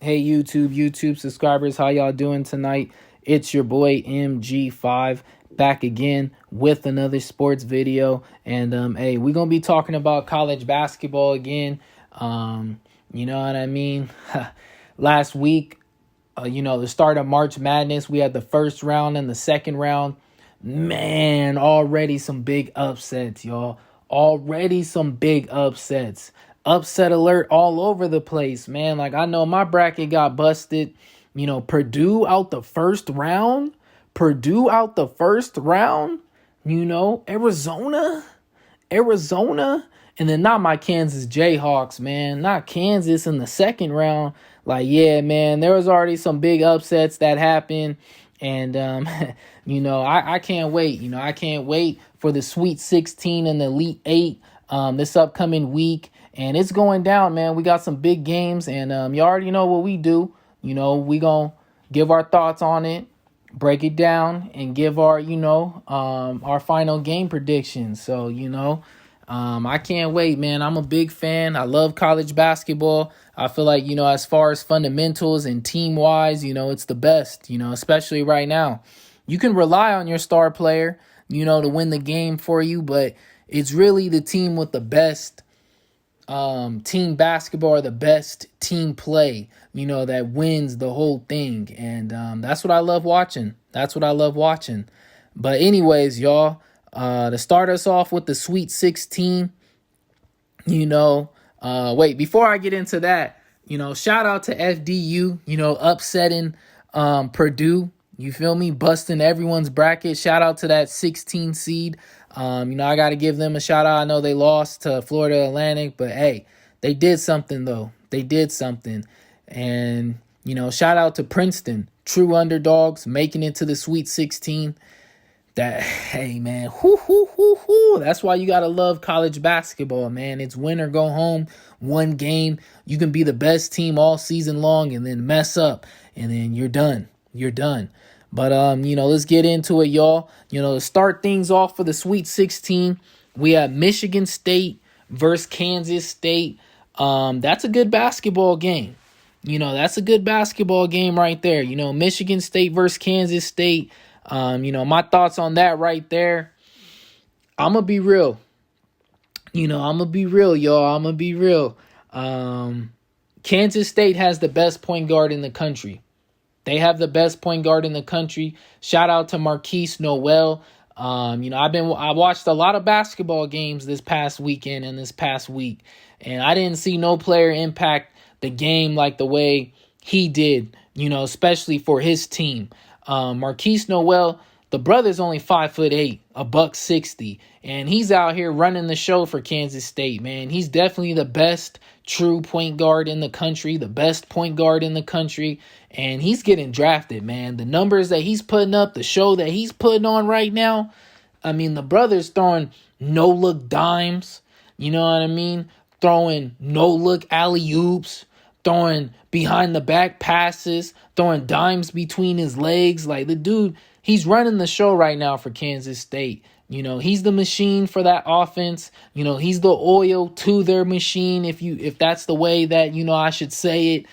Hey YouTube subscribers, how y'all doing tonight? It's your boy MG5 back again with another sports video. And hey, we're gonna be talking about college basketball again. You know what I mean? Last week, the start of March Madness, we had the first round and the second round. Man, already some big upsets, y'all. Already some big upsets. Upset alert all over the place, man. Like, I know my bracket got busted. Purdue out the first round. Arizona. And then not my Kansas Jayhawks, man. Not Kansas in the second round. Like, yeah, man, there was already some big upsets that happened. And, I can't wait. I can't wait for the Sweet 16 and the Elite 8 this upcoming week. And it's going down, man. We got some big games. And you already know what we do. We going to give our thoughts on it, break it down, and give our, our final game predictions. So, I can't wait, man. I'm a big fan. I love college basketball. I feel like, as far as fundamentals and team-wise, it's the best, especially right now. You can rely on your star player, to win the game for you, but it's really the team with the best team basketball or the best team play, that wins the whole thing. And that's what I love watching. But anyways, y'all, to start us off with the Sweet 16, wait, before I get into that, shout out to FDU, upsetting Purdue. You feel me? Busting everyone's bracket. Shout out to that 16 seed. I got to give them a shout out. I know they lost to Florida Atlantic, but hey, they did something though. And, shout out to Princeton, true underdogs, making it to the Sweet 16. Hey, man, that's why you got to love college basketball, man. It's win or go home, one game. You can be the best team all season long and then mess up, and then you're done. But, let's get into it, y'all. To start things off for the Sweet 16, we have Michigan State versus Kansas State. That's a good basketball game. That's a good basketball game right there. Michigan State versus Kansas State. My thoughts on that right there. I'm going to be real. Y'all. Kansas State has the best point guard in the country. They have the best point guard in the country. Shout out to Marquise Noel. I watched a lot of basketball games this past weekend and this past week, and I didn't see no player impact the game like the way he did, especially for his team. Marquise Noel, the brother's only 5'8", $160, and he's out here running the show for Kansas State, man. He's definitely the best true point guard in the country, and he's getting drafted, man. The numbers that he's putting up, the show that he's putting on right now, I mean, the brother's throwing no-look dimes, throwing no-look alley-oops, throwing behind-the-back passes, throwing dimes between his legs. Like, the dude, he's running the show right now for Kansas State. He's the machine for that offense. He's the oil to their machine, if that's the way that, I should say it.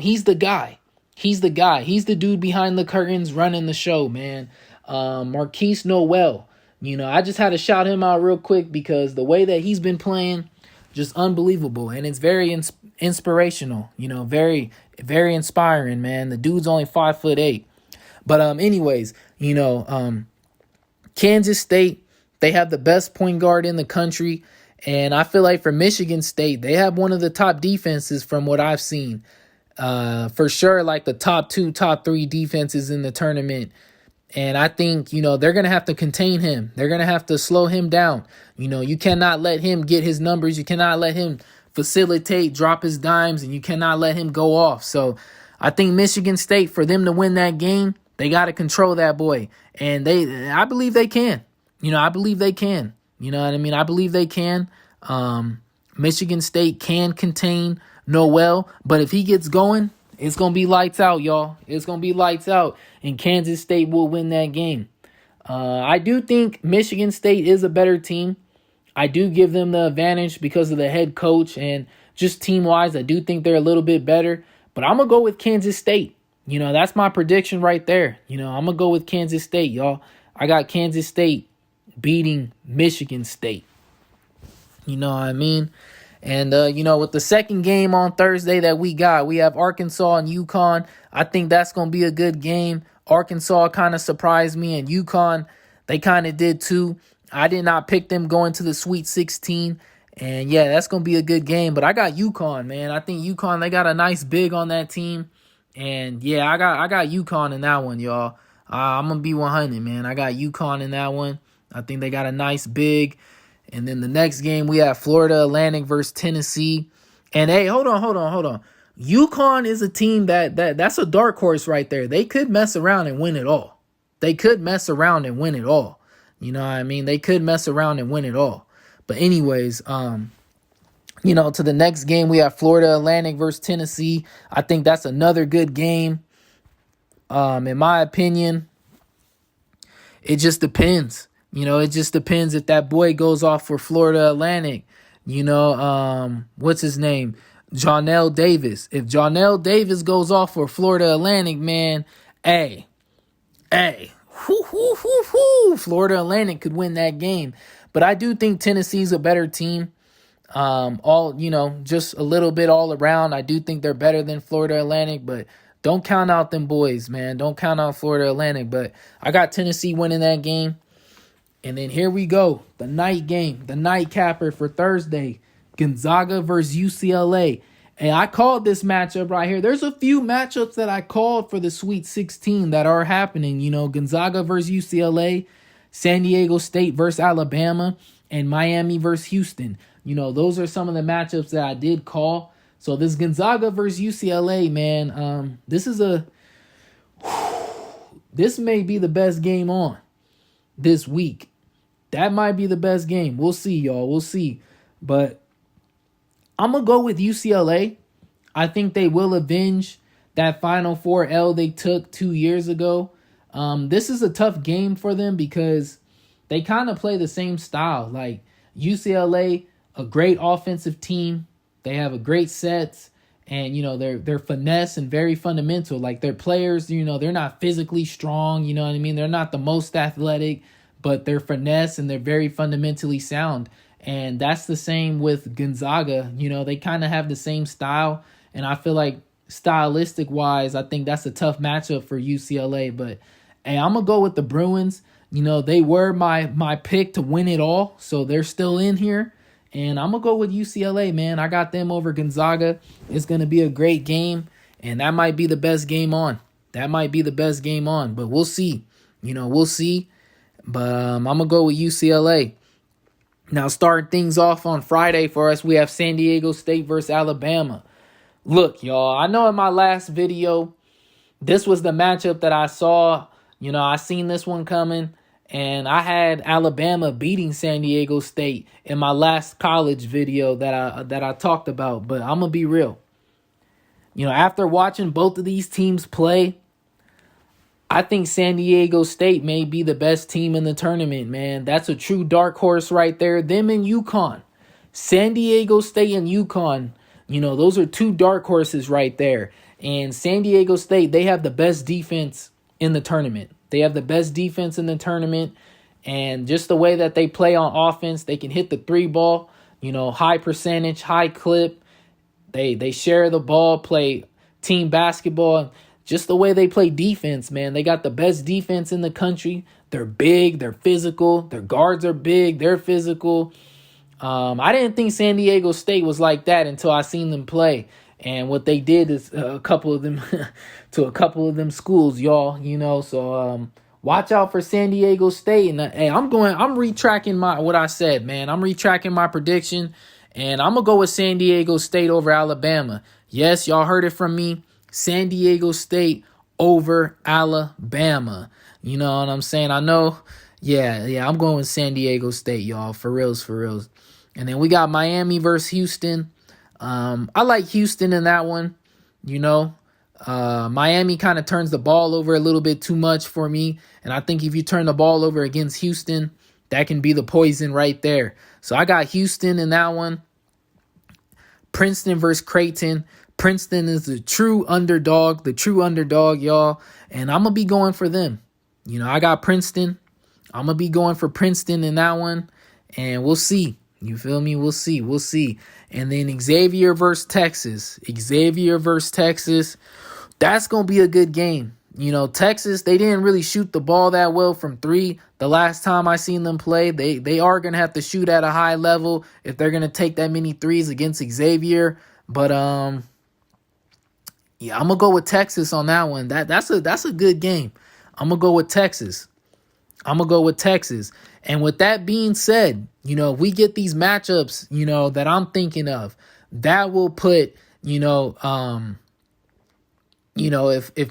He's the guy. He's the dude behind the curtains running the show, man. Marquise Noel. I just had to shout him out real quick because the way that he's been playing, just unbelievable. And it's very inspirational, very, very inspiring, man. The dude's only 5'8". But anyways, Kansas State, they have the best point guard in the country. And I feel like for Michigan State, they have one of the top defenses from what I've seen. For sure, like the top 2, top 3 defenses in the tournament. And I think, they're going to have to contain him. They're going to have to slow him down. You cannot let him get his numbers. You cannot let him facilitate, drop his dimes, and you cannot let him go off. So I think Michigan State, for them to win that game, they got to control that boy. And I believe they can. I believe they can. You know what I mean? I believe they can. Michigan State can contain Noel, but if he gets going, it's going to be lights out, y'all. It's going to be lights out, and Kansas State will win that game. I do think Michigan State is a better team. I do give them the advantage because of the head coach, and just team-wise, I do think they're a little bit better. But I'm going to go with Kansas State. That's my prediction right there. I'm going to go with Kansas State, y'all. I got Kansas State beating Michigan State. You know what I mean? And, with the second game on Thursday that we have Arkansas and UConn. I think that's going to be a good game. Arkansas kind of surprised me, and UConn, they kind of did too. I did not pick them going to the Sweet 16. And, yeah, that's going to be a good game. But I got UConn, man. I think UConn, they got a nice big on that team. And, yeah, I got UConn in that one, y'all. I'm going to be 100, man. I got UConn in that one. I think they got a nice big. And then the next game, we have Florida Atlantic versus Tennessee. And, hey, hold on. UConn is a team that's a dark horse right there. They could mess around and win it all. You know what I mean? They could mess around and win it all. But anyways, to the next game, we have Florida Atlantic versus Tennessee. I think that's another good game. In my opinion, it just depends. It just depends if that boy goes off for Florida Atlantic. What's his name? Jonell Davis. If Jonell Davis goes off for Florida Atlantic, man, hey, Florida Atlantic could win that game. But I do think Tennessee's a better team. Just a little bit all around. I do think they're better than Florida Atlantic, but don't count out them boys, man. Don't count out Florida Atlantic. But I got Tennessee winning that game. And then here we go. The night game, the nightcapper for Thursday. Gonzaga versus UCLA. And I called this matchup right here. There's a few matchups that I called for the Sweet 16 that are happening. Gonzaga versus UCLA, San Diego State versus Alabama, and Miami versus Houston. Those are some of the matchups that I did call. So this Gonzaga versus UCLA, man, this may be the best game on this week. That might be the best game. We'll see, y'all. We'll see. But I'm going to go with UCLA. I think they will avenge that Final Four L they took 2 years ago. This is a tough game for them because they kind of play the same style. Like UCLA, a great offensive team. They have a great sets. And, they're finesse and very fundamental. Like their players, they're not physically strong. You know what I mean? They're not the most athletic, but they're finesse and they're very fundamentally sound. And that's the same with Gonzaga. They kind of have the same style. And I feel like stylistic-wise, I think that's a tough matchup for UCLA. But, hey, I'm going to go with the Bruins. They were my pick to win it all, so they're still in here. And I'm going to go with UCLA, man. I got them over Gonzaga. It's going to be a great game, and that might be the best game on. But we'll see. We'll see. But I'm going to go with UCLA. Now, starting things off on Friday for us, we have San Diego State versus Alabama. Look, y'all, I know in my last video, this was the matchup that I saw. I seen this one coming, and I had Alabama beating San Diego State in my last college video that I talked about. But I'm going to be real. After watching both of these teams play, I think San Diego State may be the best team in the tournament, man. That's a true dark horse right there. Them and UConn. San Diego State and UConn, those are two dark horses right there. And San Diego State, they have the best defense in the tournament. And just the way that they play on offense, they can hit the three ball, high percentage, high clip. They share the ball, play team basketball. Just the way they play defense, man. They got the best defense in the country. They're big. They're physical. Their guards are big. They're physical. I didn't think San Diego State was like that until I seen them play. And what they did is a couple of them to a couple of them schools, y'all. So watch out for San Diego State. And hey, I'm retracting what I said, man. I'm retracting my prediction. And I'm going to go with San Diego State over Alabama. Yes, y'all heard it from me. San Diego State over Alabama. You know what I'm saying? I know. Yeah, I'm going with San Diego State, y'all. For reals. And then we got Miami versus Houston. I like Houston in that one. Miami kind of turns the ball over a little bit too much for me. And I think if you turn the ball over against Houston, that can be the poison right there. So I got Houston in that one. Princeton versus Creighton. Princeton is the true underdog, y'all. And I'm going to be going for them. I got Princeton. I'm going to be going for Princeton in that one. And we'll see. You feel me? We'll see. We'll see. And then Xavier versus Texas. That's going to be a good game. Texas, they didn't really shoot the ball that well from three. The last time I seen them play, they are going to have to shoot at a high level if they're going to take that many threes against Xavier. But, yeah, I'm going to go with Texas on that one. That's a good game. I'm going to go with Texas. And with that being said, we get these matchups, that I'm thinking of, that will put, if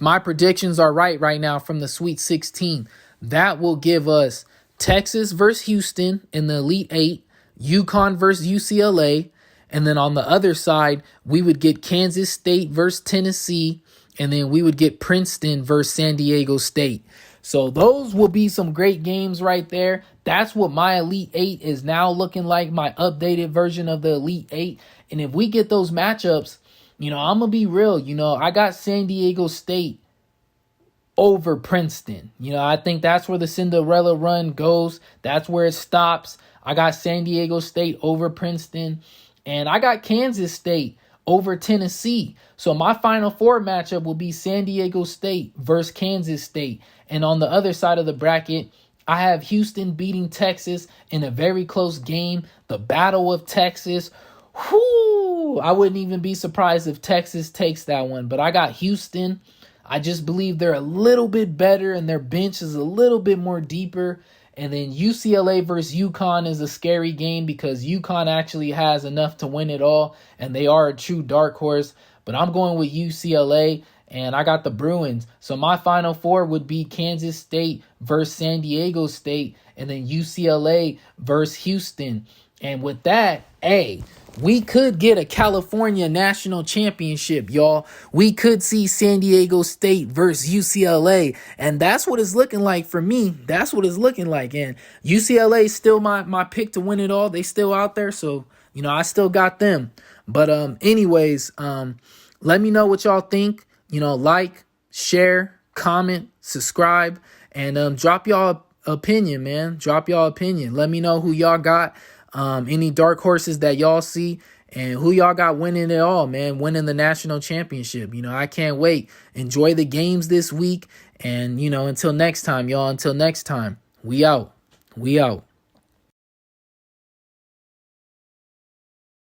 my predictions are right now from the Sweet 16, that will give us Texas versus Houston in the Elite Eight, UConn versus UCLA, and then on the other side, we would get Kansas State versus Tennessee, and then we would get Princeton versus San Diego State. So those will be some great games right there. That's what my Elite Eight is now looking like, my updated version of the Elite Eight. And if we get those matchups, I'm going to be real. I got San Diego State over Princeton. I think that's where the Cinderella run goes. That's where it stops. I got San Diego State over Princeton. And I got Kansas State over Tennessee. So my Final Four matchup will be San Diego State versus Kansas State. And on the other side of the bracket, I have Houston beating Texas in a very close game. The Battle of Texas. Whoo! I wouldn't even be surprised if Texas takes that one. But I got Houston. I just believe they're a little bit better and their bench is a little bit more deeper. And then UCLA versus UConn is a scary game because UConn actually has enough to win it all. And they are a true dark horse. But I'm going with UCLA. And I got the Bruins. So my Final Four would be Kansas State versus San Diego State. And then UCLA versus Houston. And with that, we could get a California national championship, y'all. We could see San Diego State versus UCLA. And that's what it's looking like for me. That's what it's looking like. And UCLA is still my pick to win it all. They still out there. So, I still got them. But anyways, let me know what y'all think. Like, share, comment, subscribe, and drop y'all opinion, man. Drop y'all opinion. Let me know who y'all got. Any dark horses that y'all see and who y'all got winning it all, man, winning the national championship. I can't wait. Enjoy the games this week. And, until next time, y'all, we out.